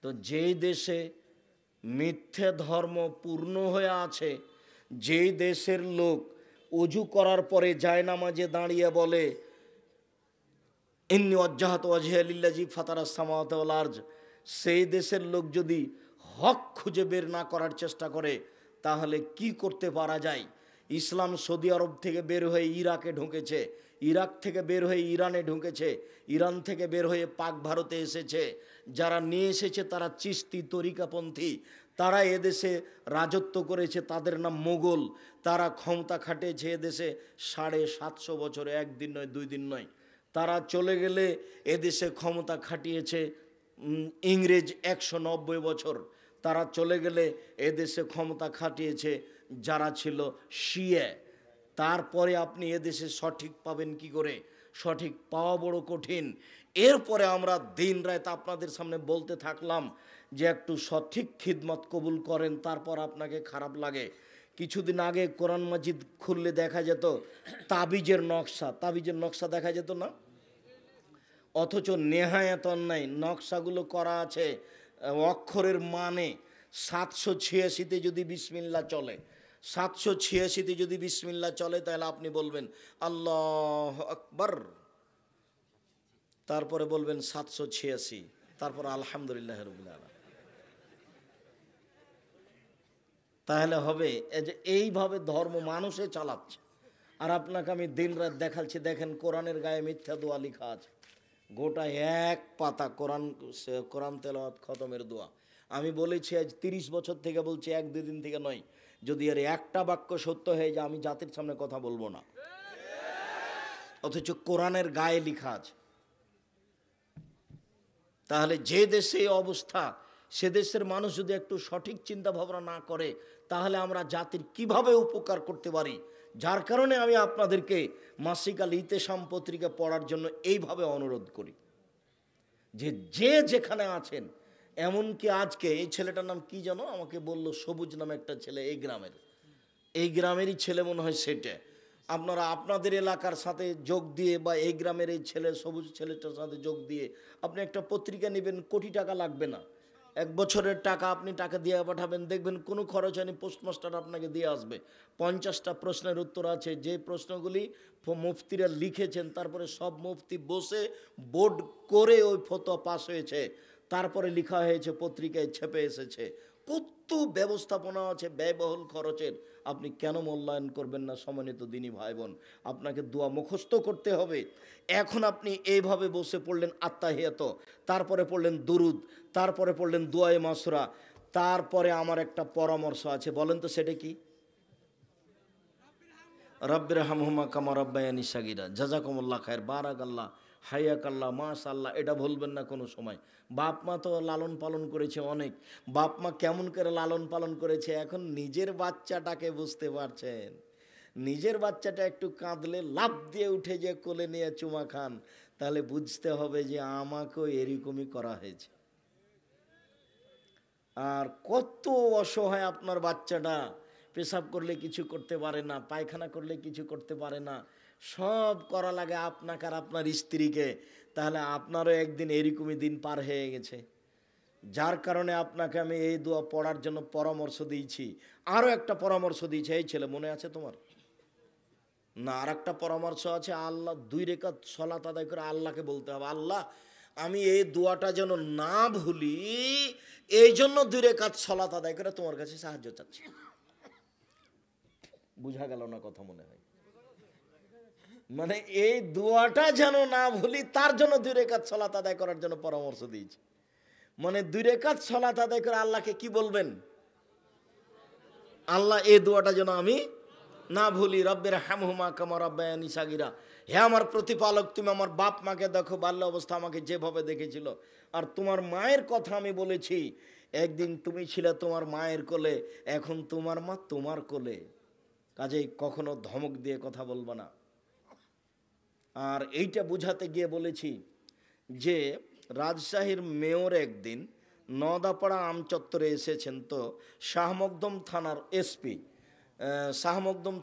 তো যেই দেশে মিথ্যে ধর্ম পূর্ণ হয়ে আছে, যেই দেশের লোক অজু করার পরে জায়নামাজে দাঁড়িয়ে বলে ইন্নী ওয়াজ্জাহাতু ওয়াজহিয়া লিল্লাযী ফাতারাস সামাওয়াতি ওয়াল আরজ, সেই দেশের লোক যদি হক খুঁজে বের না করার চেষ্টা করে তাহলে কি করতে পারা যায়? ইসলাম সৌদি আরব থেকে বের হয়ে ইরাকে ঢুকেছে, ইরাক থেকে বের হয়ে ইরানে ঢুকেছে, ইরান থেকে বের হয়ে পাক ভারতে এসেছে। যারা নিয়ে এসেছে তারা চিশতি তরিকাপন্থী, তারা এদেশে রাজত্ব করেছে, তাদের নাম মোগল। তারা ক্ষমতা খাটিয়েছে এদেশে 750 বছরে, একদিন নয় 2 দিন নয়। তারা চলে গেলে এদেশে ক্ষমতা খাটিয়েছে ইংরেজ 190 বছর। তারা চলে গেলে এদেশে ক্ষমতা খাটিয়েছে যারা ছিল শিয়া। তারপরে আপনি এদেশে সঠিক পাবেন কি করে? সঠিক পাওয়া বড় কঠিন। এরপরে আমরা দিন রাত আপনাদের সামনে বলতে থাকলাম যে একটু সঠিক খিদমত কবুল করেন, তারপর আপনাকে খারাপ লাগে। কিছুদিন আগে কোরআন মাজিদ খুললে দেখা যেত তাবিজের নকশা, তাবিজের নকশা দেখা যেত না? অথচ নেহায়াত অন্যায় নকশাগুলো করা আছে অক্ষরের মানে। 786তে যদি বিসমিল্লাহ চলে, 786তে যদি বিসমিল্লাহ চলে তাহলে আপনি বলবেন আল্লাহু আকবার, তারপরে বলবেন 786, তারপর আলহামদুলিল্লাহ রাব্বিল আলামিন। তাহলে হবে যে এইভাবে ধর্ম মানুষে চালাচ্ছে। আর আপনাকে আমি দিন রাত দেখাচ্ছি, দেখেন কোরআনের গায়ে মিথ্যা দোয়া লেখা আছে, গোটা এক পাতা কোরআন তেলাওয়াত খতমের দোয়া। আমি বলেছি আজ 30 বছর থেকে বলছি, 1-2 দিন থেকে নয়। যদি এর একটা বাক্য সত্য হয়ে যায় আমি জাতির সামনে কথা বলবো না। অথচ কোরআনের গায়ে লেখা আছে। তাহলে যে দেশে এই অবস্থা, সে দেশের মানুষ যদি একটু সঠিক চিন্তা ভাবনা না করে তাহলে আমরা জাতির কিভাবে উপকার করতে পারি? যার কারণে আমি আপনাদেরকে মাসিক আল ইতেশাম পত্রিকা পড়ার জন্য এইভাবে অনুরোধ করি যে যে যেখানে আছেন। এমনকি আজকে এই ছেলেটার নাম কি জানো, আমাকে বলল সবুজ নামে একটা ছেলে, এই গ্রামেরই ছেলে মনে হয়। সেটা আপনারা আপনাদের এলাকার সাথে যোগ দিয়ে বা এই গ্রামের এই ছেলে সবুজ ছেলেটার সাথে যোগ দিয়ে আপনি একটা পত্রিকা নেবেন, কোটি টাকা লাগবে না, 1 বছরের টাকা আপনি টাকা দিয়ে পাঠাবেন, দেখবেন কোনো খরচ হয়নি, পোস্টমাস্টার আপনাকে দিয়ে আসবে। 50টা প্রশ্নের উত্তর আছে, যে প্রশ্নগুলি মুফতিরা লিখেছেন, তারপরে সব মুফতি বসে বোর্ড করে ওই ফতোয়া পাস হয়েছে, তারপরে লেখা হয়েছে, পত্রিকায় ছেপে এসেছে। কত ব্যবস্থাপনা আছে ব্যয়বহুল খরচের, আপনি কেন মূল্যায়ন করবেন না? সম্মানিত দিনী ভাই বোন, আপনাকে দোয়া মুখস্থ করতে হবে। এখন আপনি এইভাবে বসে পড়লেন আত্তাহিয়াত, তারপরে পড়লেন দুরুদ, তারপরে পড়লেন দুআয়ে মাসুরা, তারপরে আমার একটা পরামর্শ আছে, বলেন তো সেটা কি? রব্বির হামহুমা কামা রাব্বায়ানি সাগীরা, জাযাকুমুল্লাহ খায়র, বারাকাল্লাহ, হাইয়াকাল্লাহ, মাশাআল্লাহ, এটা ভুলবেন না কোনো সময়। বাপ মা তো লালন পালন করেছে অনেক, বাপ মা কেমন করে লালন পালন করেছে, এখন নিজের বাচ্চাটাকে বুঝতে পারছেন। নিজের বাচ্চাটা একটু কাঁদলে লাফ দিয়ে উঠে যে কোলে নিয়ে চুমা খান, তাহলে বুঝতে হবে যে আমাকেও এরকমই করা হয়েছে। আর কত অসহায় আপনার বাচ্চাটা, পেশাব করলে কিছু করতে পারে না, পায়খানা করলে কিছু করতে পারে না, সব করা লাগে আপনাকে আর আপনার স্ত্রীকে। তাহলে আপনারও একদিন এরকমই দিন পার হয়ে গেছে। যার কারণে আপনাকে আমি এই দোয়া পড়ার জন্য পরামর্শ দিয়েছি। আরও একটা পরামর্শ দিয়েছি, এই ছেলে মনে আছে তোমার না? আর একটা পরামর্শ আছে, আল্লাহ 2 রাকাত সালাত আদায় করে আল্লাহকে বলতে হবে, আল্লাহ আমি এই দোয়াটা যেন না ভুলি, এই জন্য 2 রাকাত সালাত আদায় করে তোমার কাছে সাহায্য চাচ্ছি। বুঝা গেল না কথা? মনে হয় মানে এই দোয়াটা যেন না ভুলি তার জন্য 2 রাকাত সালাত আদায় করার জন্য পরামর্শ দিয়েছি। মানে 2 রাকাত সালাত আদায় করে আল্লাহকে কি বলবেন? আল্লাহ এই দোয়াটা যেন আমি না ভুলি, রব্বির হামহুমা কামা রাব্বায়ানি সাগীরা, হে আমার প্রতিপালক, তুমি আমার বাপ মাকে দেখো, বাল্য অবস্থা আমাকে যেভাবে দেখেছিল। আর তোমার মায়ের কথা আমি বলেছি, একদিন তুমি ছিলে তোমার মায়ের কোলে, এখন তোমার মা তোমার কোলে, কাজেই কখনো ধমক দিয়ে কথা বলবো না। আর এইটা বুঝাতে গিয়ে বলেছি যে রাজশাহীর মেয়র একদিন নদাপাড়া আমচত্বরে এসেছেন, তো শাহমকদম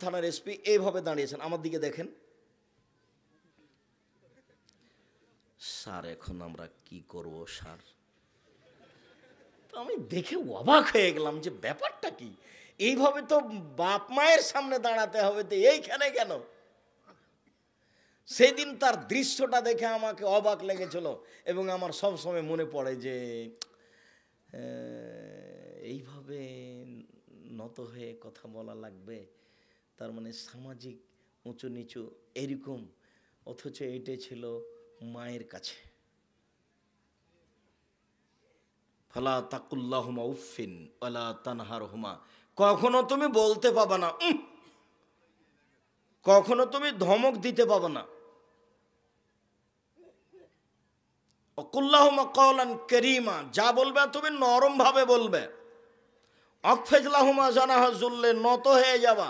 থানার এসপি এইভাবে দাঁড়িয়েছেন, আমার দিকে দেখেন। স্যার এখন আমরা কি করব স্যার? তো আমি দেখে অবাক হয়ে গেলাম যে ব্যাপারটা কি, এইভাবে তো বাপ মায়ের সামনে দাঁড়াতে হবে, তো এইখানে কেন? সেদিন তার দৃশ্যটা দেখে আমাকে অবাক লেগেছিল এবং আমার সব সময় মনে পড়ে যে এইভাবে নত হয়ে কথা বলা লাগবে, তার মানে সামাজিক উঁচু নিচু এরকম, অথচ এটাই ছিল মায়ের কাছে। ফালা তাকুল্লাহুমা উফিন ওয়ালা তানহারহুমা, কখনো তুমি বলতে পাবা না, কখনো তুমি ধমক দিতে পাবা না। অকুল্লাহুমা কওলান কারীমা, যা বলবে তুমি নরম ভাবে বলবে। অকফিজলাহুমা জানাহা যুল্লে, নত হয়ে যাবা।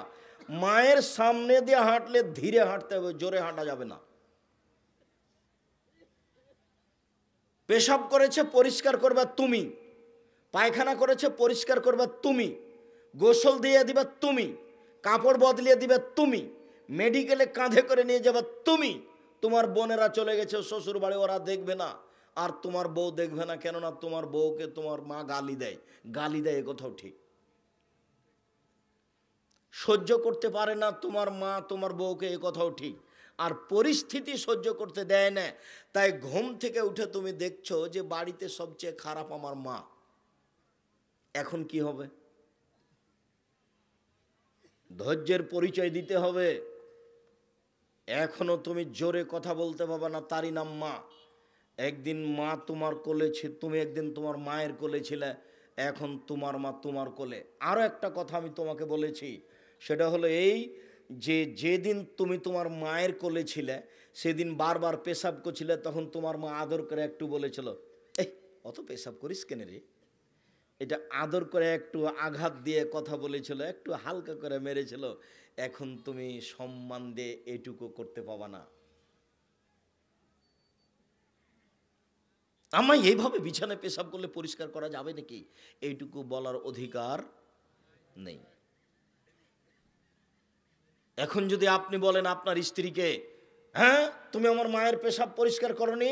মায়ের সামনে দিয়ে হাঁটলে ধীরে হাঁটতে হবে, জোরে হাঁটা যাবে না। পেশাব করেছে পরিষ্কার করবে তুমি, পায়খানা করেছে পরিষ্কার করবে তুমি, গোসল দিয়ে দিবে তুমি, কাপড় বদলিয়ে দিবে তুমি, মেডিকেলে কাঁধে করে নিয়ে যাবে তুমি। তোমার বোনেরা চলে গেছে শ্বশুর বাড়ি, ওরা দেখবে না, আর তোমার বউ দেখবে না, কেননা তোমার বউকে তোমার মা গালি দেয়, গালি দেয়, এ কথাও ঠিক। সহ্য করতে পারে না তোমার মা তোমার বউকে, এ কথাও ঠিক। আর পরিস্থিতি সহ্য করতে দেয় না, তাই ঘুম থেকে উঠে তুমি দেখছো যে বাড়িতে সবচেয়ে খারাপ আমার মা। এখন কি হবে? ধৈর্যের পরিচয় দিতে হবে। এখনো তুমি জোরে কথা বলতে পারবে না, তারই নাম মা। একদিন মা তোমার কোলে ছিল, তুমি একদিন তোমার মায়ের কোলে ছিলে, এখন তোমার মা তোমার কোলে। আরও একটা কথা আমি তোমাকে বলেছি, সেটা হলো এই যে যেদিন তুমি তোমার মায়ের কোলে ছিলে সেদিন বারবার পেশাব করছিলে, তখন তোমার মা আদর করে একটু বলেছিল, এই অত পেশাব করিস কেন রে? এটা আদর করে একটু আঘাত দিয়ে কথা বলেছিল, একটু হালকা করে মেরেছিল। এখন তুমি সম্মান দিয়ে এটুকু করতে পাবা না। আমায় এইভাবে বিছানায় পেশাব করলে পরিষ্কার করা যাবে নাকি, এইটুকু বলার অধিকার নেই। এখন যদি আপনি বলেন আপনার স্ত্রীকে, হ্যাঁ তুমি আমার মায়ের পেশাব পরিষ্কার করনি,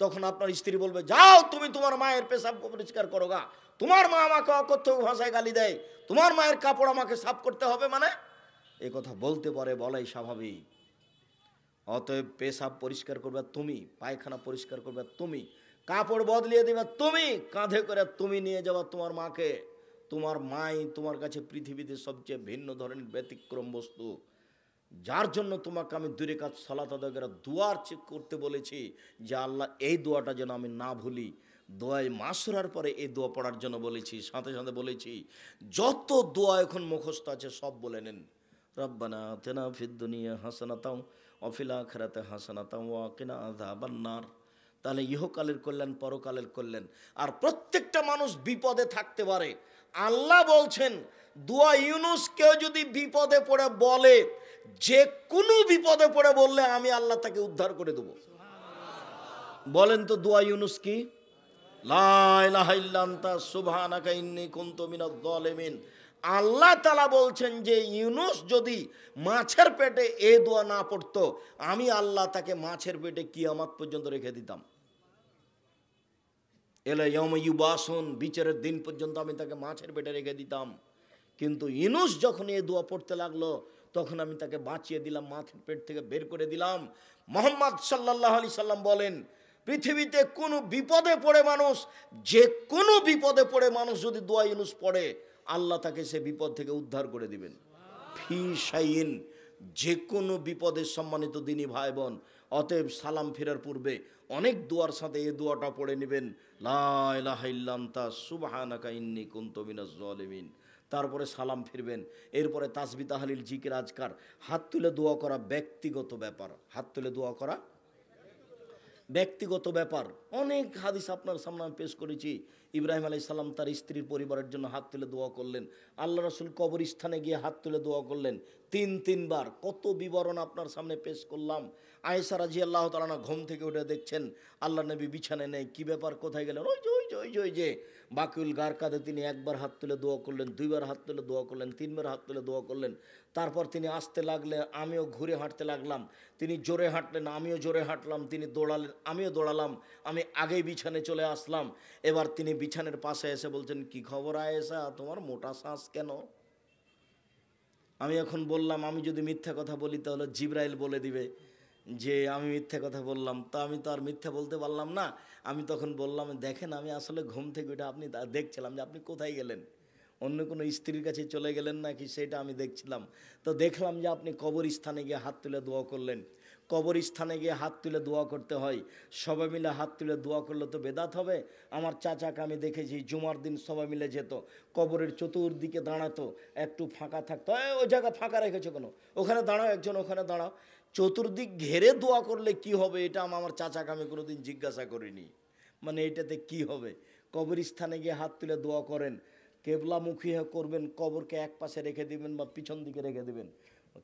তখন আপনার স্ত্রী বলবে, যাও তুমি তোমার মায়ের পেশাব পরিষ্কার করো গা, তোমার মা আমাকে অকথ্য ভাষায় গালি দেয়, তোমার মায়ের কাপড় আমাকে সাফ করতে হবে, মানে এ কথা বলতে পারে, বলাই স্বাভাবিক। অতএব পেশাব পরিষ্কার করবে তুমি, পায়খানা পরিষ্কার করবে তুমি, কাপড় বদলিয়ে দেবে তুমি, কাঁধে করে তুমি নিয়ে যাবা তোমার মাকে। তোমার মাই তোমার কাছে পৃথিবীতে সবচেয়ে ভিন্ন ধরনের ব্যতিক্রম বস্তু, যার জন্য তোমাকে আমি দূরে কাজ সালাত আদায় করে দোয়ার করতে বলেছি যে আল্লাহ এই দোয়াটা যেন আমি না ভুলি। দোয়ায় মাসুরার পরে এই দোয়া পড়ার জন্য বলেছি, সাথে সাথে বলেছি যত দোয়া এখন মুখস্থ আছে সব বলে নেন। রব্বানা আতিনা ফিদ দুনিয়া হাসানাতাও ওয়া ফিল আখিরাতি হাসানাতাও ওয়া কিনা আযাবান নার। তাহলে ইহকালের কল্যাণ, পরকালের কল্যাণ। আর প্রত্যেকটা মানুষ বিপদে থাকতে পারে। আল্লাহ বলছেন দোয়া ইউনুস কেউ যদি বিপদে পড়ে বলে, যে কোনো বিপদে পড়ে বললে আমি আল্লাহ তাকে উদ্ধার করে দেব। বলেন তো দোয়া ইউনুস কি? লা ইলাহা ইল্লা আনতা সুবহানাকা ইন্নী কুনতু মিনাজ জালিমিন। আল্লাহ তাআলা বলছেন যে ইউনুস যদি মাছের পেটে এই দোয়া না পড়তো, আমি আল্লাহ তাকে মাছের পেটে কিয়ামত পর্যন্ত রেখে দিতাম। এলা ইয়াউমা ইউবাসুন, বিচারের দিন পর্যন্ত আমি তাকে মাছের পেটে রেখে দিতাম। কিন্তু ইউনুস যখন এই দোয়া পড়তে লাগলো, তখন আমি তাকে বাঁচিয়ে দিলাম, মাছের পেট থেকে বের করে দিলাম। মুহাম্মদ সাল্লাল্লাহু আলাইহি সাল্লাম বলেন, পৃথিবীতে কোনো বিপদে পড়ে মানুষ, যে কোনো বিপদে পড়ে মানুষ যদি দোয়া ইউনুস পড়ে, আল্লাহ তাকে সে বিপদ থেকে উদ্ধার করে দিবেন। ফি শাইইন, যে কোনো বিপদের সম্মানিত দিনী ভাই বোন। অতএব সালাম ফেরার পূর্বে অনেক দোয়ার সাথে এই দোয়াটা পড়ে নেবেন, লা ইলাহা ইল্লা আনতা সুবহানাকা ইন্নী কুনতু মিনাজ জালিমিন। তারপরে সালাম ফিরবেন। এরপরে তাসবিহ তাহলিল জিকির আজকার, হাত তুলে দোয়া করা ব্যক্তিগত ব্যাপার। হাত তুলে দোয়া করা ব্যক্তিগত ব্যাপার। অনেক হাদিস আপনার সামনে আমি পেশ করেছি। ইব্রাহিম আলাইহিস সালাম তার স্ত্রীর পরিবারের জন্য হাত তুলে দোয়া করলেন। আল্লাহ রাসূল কবরস্থানে গিয়ে হাত তুলে দোয়া করলেন তিনবার। কত বিবরণ আপনার সামনে পেশ করলাম। আয়েশা রাদিয়াল্লাহু তাআলা ঘুম থেকে উঠে দেখছেন আল্লাহ নবী বিছানায় নেই। কি ব্যাপার, কোথায় গেলেন? ওই যে ওই যে বাকিউল গারকাদে তিনি একবার হাত তুলে দোয়া করলেন, দুইবার হাত তুলে দোয়া করলেন, তিনবার হাত তুলে দোয়া করলেন। তারপর তিনি আসতে লাগলেন, আমিও ঘুরে হাঁটতে লাগলাম। তিনি জোরে হাঁটলেন, আমিও জোরে হাঁটলাম। তিনি দৌড়ালেন, আমিও দৌড়ালাম। আমি আগেই বিছানে চলে আসলাম। এবার তিনি বিছানের পাশে এসে বলছেন, কি খবর আয়েশা, তোমার মোটা শ্বাস কেন? আমি এখন বললাম, আমি যদি মিথ্যা কথা বলি তাহলে জিবরাইল বলে দিবে যে আমি মিথ্যা কথা বললাম। তো আমি তো আর মিথ্যা বলতে পারলাম না। আমি তখন বললাম, দেখেন আমি আসলে ঘুম থেকে উঠে আপনি দেখছিলাম যে আপনি কোথায় গেলেন, অন্য কোনো স্ত্রীর কাছে চলে গেলেন নাকি সেটা আমি দেখছিলাম। তো দেখলাম যে আপনি কবরস্থানে গিয়ে হাত তুলে দোয়া করলেন। কবরস্থানে গিয়ে হাত তুলে দোয়া করতে হয়, সবাই মিলে হাত তুলে দোয়া করলে তো বেদাত হবে। আমার চাচাকে আমি দেখেছি জুমার দিন সবাই মিলে যেত, কবরের চতুর্দিকে দাঁড়াতো, একটু ফাঁকা থাকতো, ওই জায়গা ফাঁকা রেখেছো কেন, ওখানে দাঁড়াও, একজন ওখানে দাঁড়াও। চতুর্দিক ঘেরে দোয়া করলে কি হবে এটা আমার চাচাকে আমি কোনোদিন জিজ্ঞাসা করিনি। মানে এটাতে কি হবে? কবরস্থানে গিয়ে হাত তুলে দোয়া করেন, কেবলামুখী করবেন, কবরকে এক পাশে রেখে দিবেন বা পিছন দিকে রেখে দিবেন,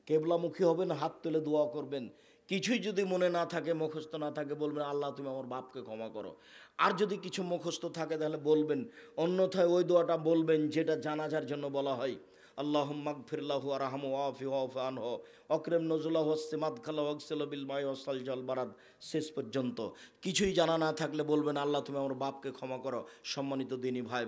কেবলামুখী হবেন, হাত তুলে দোয়া করবেন। কিছুই যদি মনে না থাকে, মুখস্থ না থাকে, বলবেন আল্লাহ তুমি আমার বাপকে ক্ষমা করো। আর যদি কিছু মুখস্থ থাকে তাহলে বলবেন, অন্যথায় ওই দোয়াটা বলবেন যেটা জানাজার জন্য বলা হয়, আল্লাহুম্মা গফিরলাহু ওয়ারহামহু ওয়াফি ওয়াফু আনহু অকরিম নুজুলাহু ওয়াসসিমাদখালাহু ওয়াগসিলহু বিল মাই ওয়াসসালজাল বারাদ, শেষ পর্যন্ত। কিছুই জানা না থাকলে বলবেন আল্লাহ তুমি আমার বাপকে ক্ষমা করো। সম্মানিত দিনী ভাই